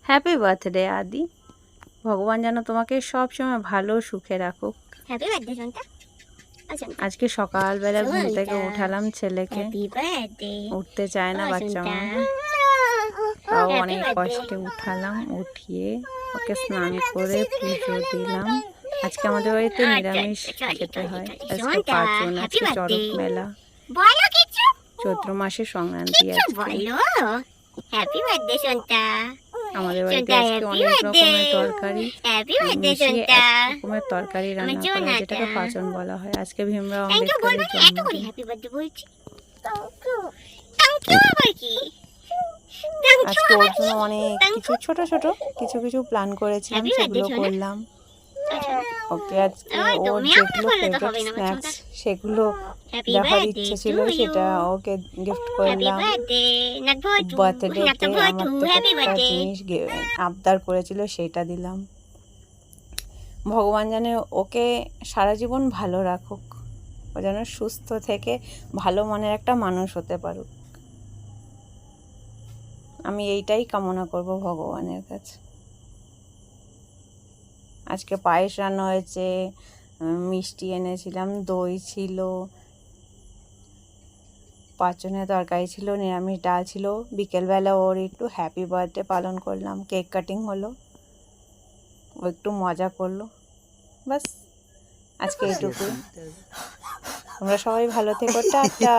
Happy birthday আদি। ভগবান যেন তোমাকে সব সময় ভালো সুখে রাখুক। Happy birthday Santa. আজকে সকালবেলা ঘুম থেকে উঠালাম ছেলেকে, হ্যাপি বার্থডে। উঠতে চায় না বাচ্চা মানুষ, তাও অনেক কষ্টে উঠালাম। উঠিয়ে ওকে স্নান করে পুজো দিলাম। আজকে আমাদের বাড়িতে নিরামিষ খেতে হয়। আজকে পাঁচজন, আজকে চড়ক মেলা, চৈত্র মাসে সংক্রান্তি আজকে। Happy birthday Santa. আমাদের বাড়িতে আজকে অনেক রকমের তরকারি মিশিয়ে এক রকমের তরকারি রান্না করা হয়, যেটাকে পাচন বলা হয়। আজকে ভীমরাও আম্বেদকরের জন্মদিন। হ্যাপি বার্থডে বলছি। আজকে ওর জন্য অনেক কিছু ছোট ছোট কিছু প্ল্যান করেছিলাম, সেগুলো করলাম। ওকে আজকে ওর যেগুলো ফেভারিট স্ন্যাক্স সেগুলো দেখার ইচ্ছে ছিল, সেটা ওকে গিফট করলাম। বার্থডেতে আমার থেকে একটা জিনিস আবদার করেছিল, সেটা দিলাম। ভগবান যেন ওকে সারা জীবন ভালো রাখুক, ও যেন সুস্থ থেকে ভালো মনের একটা মানুষ হতে পারুক। আমি এইটাই কামনা করব ভগবানের কাছে। আজকে পায়েস রান্না হয়েছে, মিষ্টি এনেছিলাম, দই ছিল, পাঁচনের তরকারি ছিল, নিরামিষ ডাল ছিল। বিকেলবেলা ওর একটু হ্যাপি বার্থডে পালন করলাম, কেক কাটিং হলো, ও একটু মজা করলো, বাস আজকে এইটুকুই। তোমরা সবাই ভালো থেকো, টাটা।